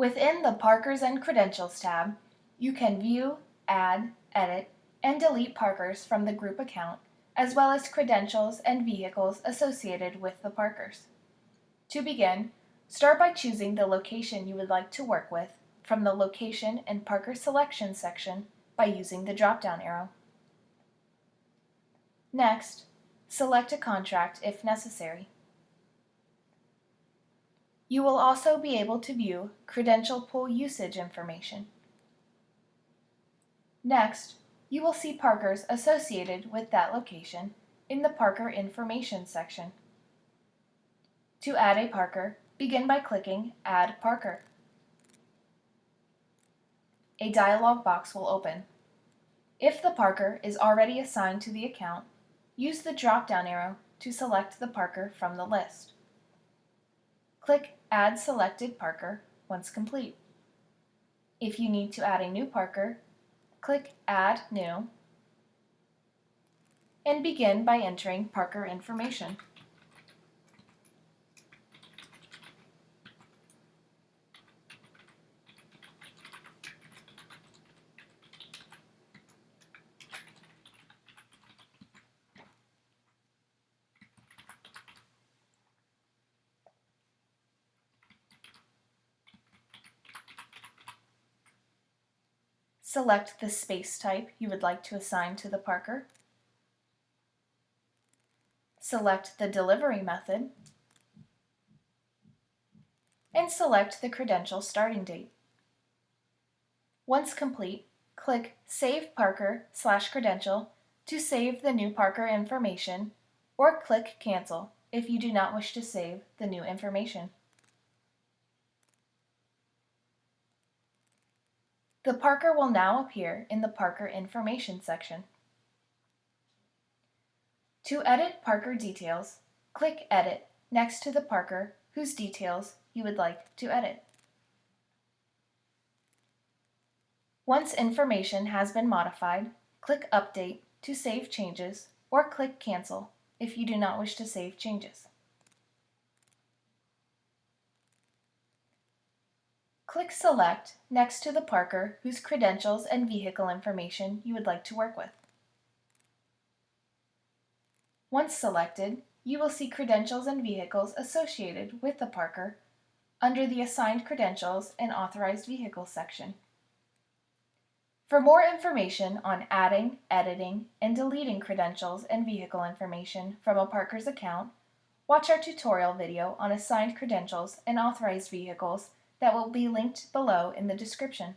Within the Parkers and Credentials tab, you can view, add, edit, and delete Parkers from the group account, as well as credentials and vehicles associated with the Parkers. To begin, start by choosing the location you would like to work with from the Location and Parker Selection section by using the drop-down arrow. Next, select a contract if necessary. You will also be able to view credential pool usage information. Next, you will see Parkers associated with that location in the Parker Information section. To add a Parker, begin by clicking Add Parker. A dialog box will open. If the Parker is already assigned to the account, use the drop-down arrow to select the Parker from the list. Click Add Selected Parker once complete. If you need to add a new Parker, click Add New and begin by entering Parker information. Select the space type you would like to assign to the Parker. Select the delivery method, and select the credential starting date. Once complete, click Save Parker/Credential to save the new Parker information, or click Cancel if you do not wish to save the new information. The Parker will now appear in the Parker Information section. To edit Parker details, click Edit next to the Parker whose details you would like to edit. Once information has been modified, click Update to save changes, or click Cancel if you do not wish to save changes. Click Select next to the Parker whose credentials and vehicle information you would like to work with. Once selected, you will see credentials and vehicles associated with the Parker under the Assigned Credentials and Authorized Vehicles section. For more information on adding, editing, and deleting credentials and vehicle information from a Parker's account, watch our tutorial video on assigned credentials and authorized vehicles that will be linked below in the description.